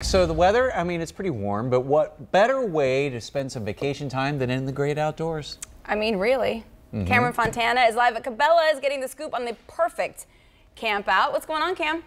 So the weather, I mean, it's pretty warm, but what better way to spend some vacation time than in the great outdoors? I mean, really. Cameron Fontana is live at Cabela's getting the scoop on the perfect camp out. What's going on, Cam?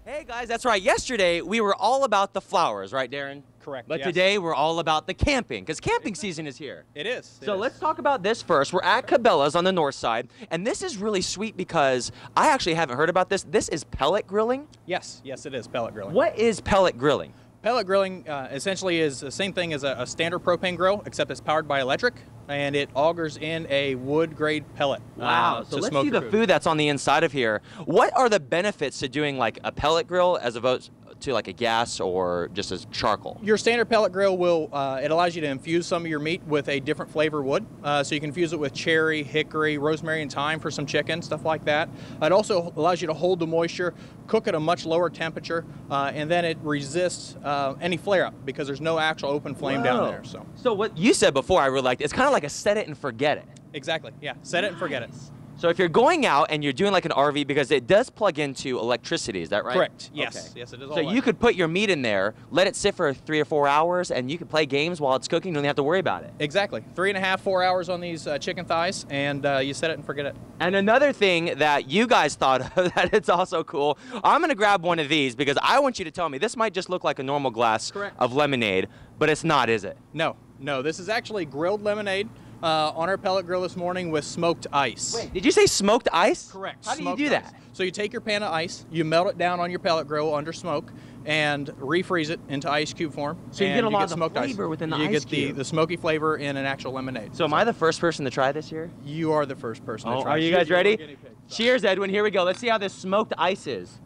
Hey guys, that's right. Yesterday we were all about the flowers, right, Darren? Correct. But yes. today we're all about the camping, because camping season is here. It is. So let's talk about this first. We're at Cabela's on the north side, and this is really sweet because I actually haven't heard about this. This is pellet grilling? Yes, yes, it is pellet grilling. What is pellet grilling? Pellet grilling essentially is the same thing as a standard propane grill, except it's powered by electric, and it augers in a wood-grade pellet. Wow, so let's see the food that's on the inside of here. What are the benefits to doing like a pellet grill as opposed to like a gas or just as charcoal? Your standard pellet grill will, it allows you to infuse some of your meat with a different flavor wood. So you can infuse it with cherry, hickory, rosemary, and thyme for some chicken, stuff like that. It also allows you to hold the moisture, cook at a much lower temperature, and then it resists any flare up because there's no actual open flame down there. So what you said before I really liked, it's kind of like a set it and forget it. Exactly, yeah, set it and forget it. So if you're going out and you're doing like an RV, because it does plug into electricity, is that right? Correct, yes. Okay. Yes, it is all So you could put your meat in there, let it sit for 3 or 4 hours, and you can play games while it's cooking. You don't have to worry about it. Exactly. 3.5, 4 hours on these chicken thighs, and you set it and forget it. And another thing that you guys thought of that it's also cool, I'm going to grab one of these because I want you to tell me, this might just look like a normal glass of lemonade, but it's not, is it? No, no. This is actually grilled lemonade. On our pellet grill this morning with smoked ice. Wait, did you say smoked ice? Correct. How do you do that? So you take your pan of ice, you melt it down on your pellet grill under smoke, and refreeze it into ice cube form. So you get a lot of flavor within the ice cube. You get the smoky flavor in an actual lemonade. So am I the first person to try this here? You are the first person to try. Are you guys ready? Cheers, Edwin. Here we go. Let's see how this smoked ice is.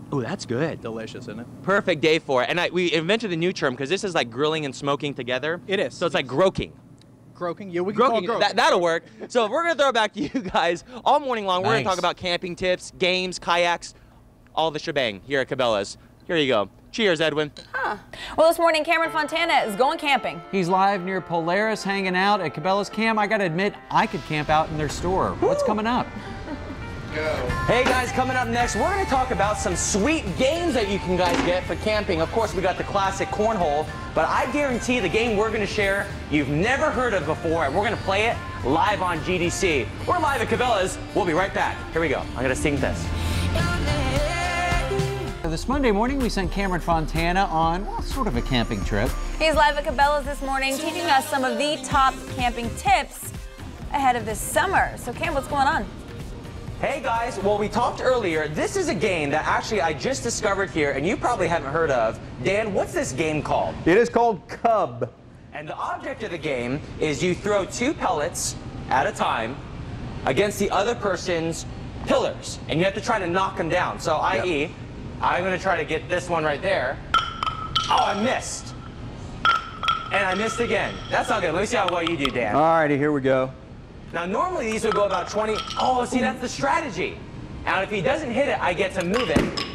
Oh, that's good. Delicious, isn't it? Perfect day for it. And we invented a new term because this is like grilling and smoking together. It is. So it's like groking. Groking? Yeah, we can call it groking. That'll work. So we're going to throw it back to you guys all morning long. We're going to talk about camping tips, games, kayaks, all the shebang here at Cabela's. Here you go. Cheers, Edwin. Well, this morning, Cameron Fontana is going camping. He's live near Polaris hanging out at Cabela's. Cam, I got to admit, I could camp out in their store. What's coming up? Hey guys, coming up next, we're going to talk about some sweet games that you can guys get for camping. Of course, we got the classic cornhole, but I guarantee the game we're going to share you've never heard of before, and we're going to play it live on GDC. We're live at Cabela's. We'll be right back. Here we go. I'm going to sing this. This Monday morning, we sent Cameron Fontana on, well, sort of a camping trip. He's live at Cabela's this morning, teaching us some of the top camping tips ahead of this summer. So, Cam, what's going on? Hey guys, well, we talked earlier. This is a game that actually I just discovered here, and you probably haven't heard of. Dan, what's this game called? It is called Cub. And the object of the game is you throw 2 pellets at a time against the other person's pillars, and you have to try to knock them down. So, i.e., I'm going to try to get this one right there. Oh, I missed. And I missed again. That's not good. Let me see how well you do, Dan. All righty, here we go. Now, normally these would go about 20. Oh, see, that's the strategy. And if he doesn't hit it, I get to move it.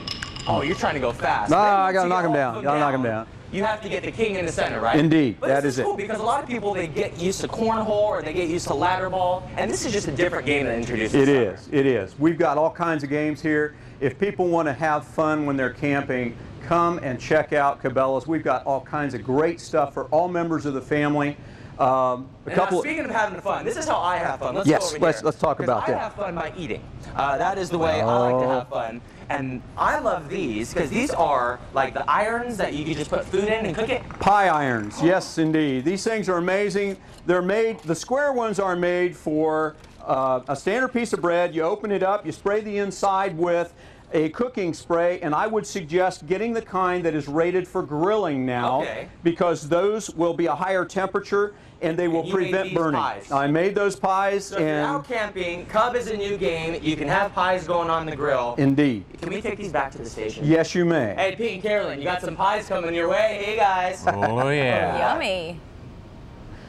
Oh, you're trying to go fast. No, I got to knock him down. Got to knock him down. You have to get the king in the center, right? Indeed, but that is is cool it. Because a lot of people, they get used to cornhole or they get used to ladder ball, and this is just a different game that introduces. It is. It is. We've got all kinds of games here. If people want to have fun when they're camping, come and check out Cabela's. We've got all kinds of great stuff for all members of the family. Speaking of having fun, this is how I have fun. Let's go over here. Let's talk about that. I have fun by eating. That is the way I like to have fun. And I love these because these are like the irons that you can just put food in and cook it. Pie irons, yes indeed. These things are amazing. They're made, the square ones are made for a standard piece of bread. You open it up, you spray the inside with a cooking spray, and I would suggest getting the kind that is rated for grilling now, because those will be a higher temperature and they will prevent burning. I made those pies. So if you're out camping, Cub is a new game. You can have pies going on the grill. Indeed. Can we take these back to the station? Yes, you may. Hey, Pete and Carolyn, you got some pies coming your way. Hey, guys. Oh, yeah. Yummy.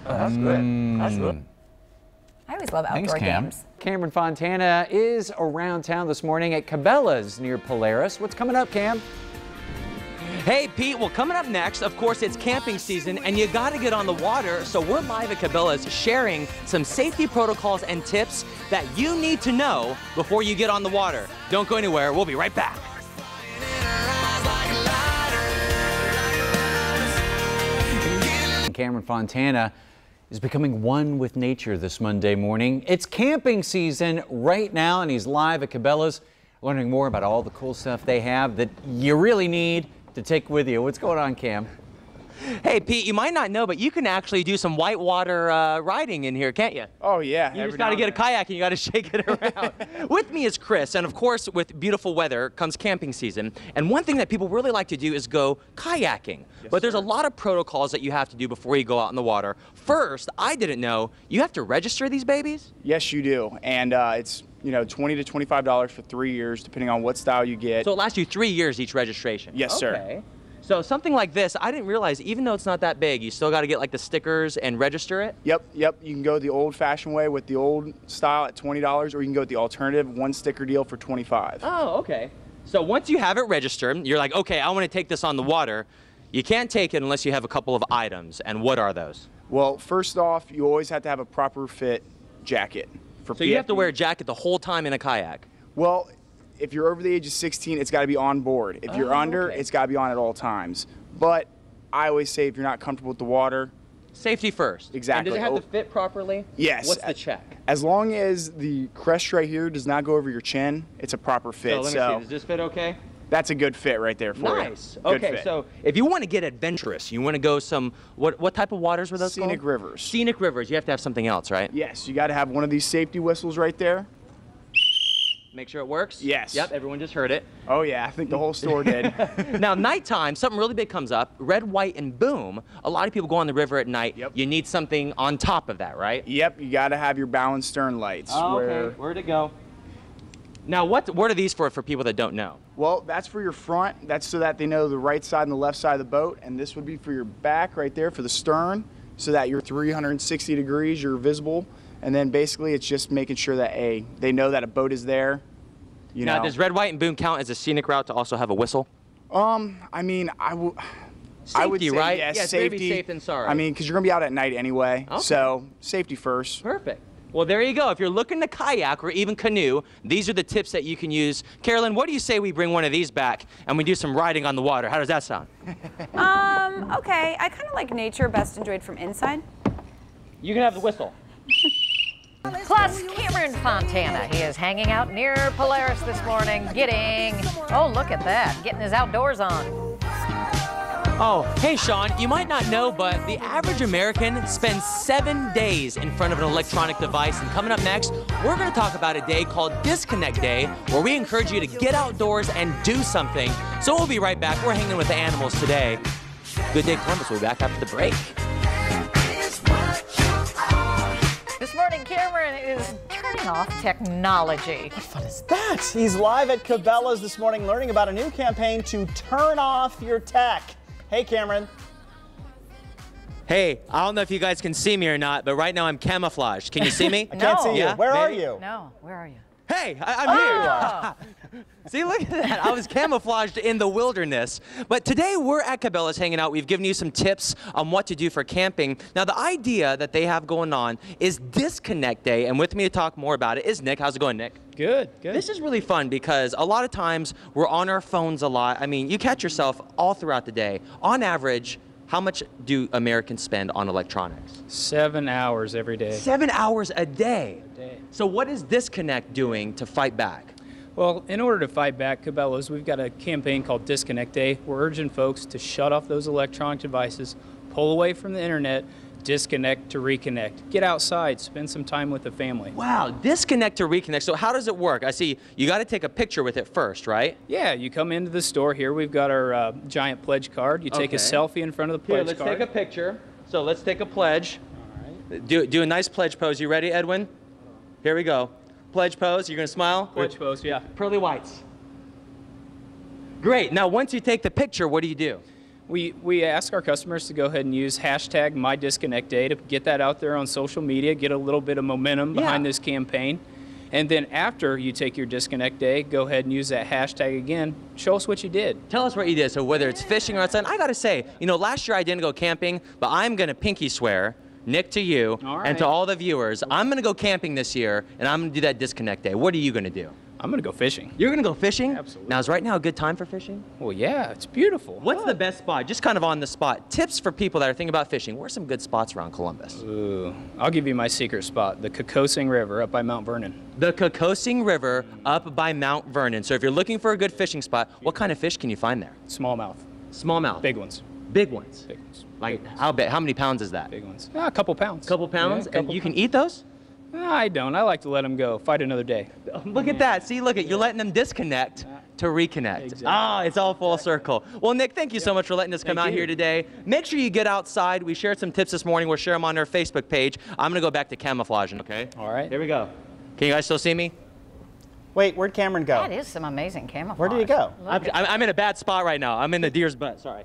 Oh, that's good. That's good. I always love outdoor games. Cameron Fontana is around town this morning at Cabela's near Polaris. What's coming up, Cam? Hey, Pete, well, coming up next, of course, it's camping season, and you got to get on the water, so we're live at Cabela's sharing some safety protocols and tips that you need to know before you get on the water. Don't go anywhere. We'll be right back. Cameron Fontana is becoming one with nature this Monday morning. It's camping season right now, and he's live at Cabela's, learning more about all the cool stuff they have that you really need to take with you. What's going on, Cam? Hey, Pete, you might not know, but you can actually do some whitewater riding in here, can't you? Oh, yeah. You just got to get a kayak and you got to shake it around. With me is Chris, and of course, with beautiful weather comes camping season. And one thing that people really like to do is go kayaking. Yes, but there's sir. a lot of protocols that you have to do before you go out in the water. First, I didn't know, you have to register these babies? Yes, you do. And it's, $20 to $25 for 3 years, depending on what style you get. So it lasts you 3 years each registration? Yes, sir. Okay. So something like this, I didn't realize, even though it's not that big, you still got to get like the stickers and register it? Yep. You can go the old-fashioned way with the old style at $20, or you can go with the alternative one sticker deal for $25. Oh, okay. So once you have it registered, you're like, okay, I want to take this on the water. You can't take it unless you have a couple of items. And what are those? Well, first off, you always have to have a proper fit jacket. So you have to wear a jacket the whole time in a kayak? Well, if you're over the age of 16, it's got to be on board. If you're under, okay. it's got to be on at all times. But I always say if you're not comfortable with the water, Safety first. Exactly. And does it have to fit properly? Yes. What's the check? As long as the crest right here does not go over your chin, it's a proper fit. So let me see. Does this fit okay? That's a good fit right there for you. Nice. Good Okay, fit. so if you want to get adventurous, you want to go what type of waters were those Scenic called? rivers. Scenic rivers. You have to have something else, right? Yes, you got to have one of these safety whistles right there. Make sure it works? Yes. Yep, everyone just heard it. Oh yeah, I think the whole store did. Now, nighttime, something really big comes up. Red, white, and boom. A lot of people go on the river at night. Yep. You need something on top of that, right? Yep, you got to have your bow and stern lights. Oh, okay. Where'd it go? Now, what are these for people that don't know? Well, that's for your front. That's so that they know the right side and the left side of the boat. And this would be for your back right there for the stern, so that you're 360 degrees, you're visible. And then basically it's just making sure that they know that a boat is there. Now, does red, white, and boom count as a scenic route to also have a whistle? I mean, I would Safety, say, right? yes, Yeah, it's safety. better be safe than sorry. I mean, because you're going to be out at night anyway. Okay. So safety first. Perfect. Well, there you go. If you're looking to kayak or even canoe, these are the tips that you can use. Carolyn, what do you say we bring one of these back and we do some riding on the water? How does that sound? Okay. I kind of like nature best enjoyed from inside. You can have the whistle. Plus, Cameron Fontana. He is hanging out near Polaris this morning, oh, look at that, getting his outdoors on. Oh, hey, Sean, you might not know, but the average American spends 7 days in front of an electronic device. And coming up next, we're going to talk about a day called Disconnect Day, where we encourage you to get outdoors and do something. So we'll be right back. We're hanging with the animals today. Good Day Columbus. We'll be back after the break. This morning, Cameron is turning off technology. What fun is that? He's live at Cabela's this morning learning about a new campaign to turn off your tech. Hey, Cameron. Hey, I don't know if you guys can see me or not, but right now I'm camouflaged. Can you see me? I can't see you. Yeah, Where are maybe? you? No, where are you? Hey, I'm here. See, look at that. I was camouflaged in the wilderness. But today we're at Cabela's hanging out. We've given you some tips on what to do for camping. Now, the idea that they have going on is Disconnect Day. And with me to talk more about it is Nick. How's it going, Nick? Good, good. This is really fun because a lot of times we're on our phones a lot. I mean, you catch yourself all throughout the day. On average, how much do Americans spend on electronics? 7 hours every day. 7 hours a day. A day. So what is Disconnect doing to fight back? Well, in order to fight back, Cabela's, we've got a campaign called Disconnect Day. We're urging folks to shut off those electronic devices, pull away from the internet, disconnect to reconnect. Get outside, spend some time with the family. Wow, disconnect to reconnect. So how does it work? I see you got to take a picture with it first, right? Yeah, you come into the store here. We've got our giant pledge card. You take a Okay. selfie in front of the pledge Here, let's card. take a picture. So let's take a pledge. All right. Do a nice pledge pose. You ready, Edwin? Here we go. Pledge pose. You're going to smile? Pledge pose, yeah. Pearly whites. Great. Now, once you take the picture, what do you do? We ask our customers to go ahead and use hashtag #MyDisconnectDay to get that out there on social media, get a little bit of momentum behind this campaign. And then after you take your Disconnect Day, go ahead and use that hashtag again. Show us what you did. Tell us what you did. So whether it's fishing or outside, I got to say, you know, last year I didn't go camping, but I'm going to pinky swear, Nick, to you All and to right. all the viewers, I'm going to go camping this year, and I'm going to do that Disconnect Day. What are you going to do? I'm going to go fishing. You're going to go fishing? Absolutely. Now, is right now a good time for fishing? Well, yeah, it's beautiful. What's the best spot? Just kind of on the spot. Tips for people that are thinking about fishing. Where's some good spots around Columbus? Ooh, I'll give you my secret spot, the Cabelas051115 River up by Mount Vernon. The Cabelas051115 River up by Mount Vernon. So if you're looking for a good fishing spot, what kind of fish can you find there? Smallmouth. Smallmouth. Big ones. Big ones. Big ones. Like Big ones. how big? How many pounds is that? Big ones. A couple pounds. Couple pounds? Yeah, And you can eat those? I don't. I like to let them go. Fight another day. Look at that. See, look at you're letting them disconnect to reconnect. Exactly. Ah, it's all full circle. Well, Nick, thank you so much for letting us come out here today. Make sure you get outside. We shared some tips this morning. We'll share them on our Facebook page. I'm going to go back to camouflaging, okay? All right. Here we go. Can you guys still see me? Wait, where'd Cameron go? That is some amazing camouflage. Where did he go? I'm in a bad spot right now. I'm in the deer's butt. Sorry.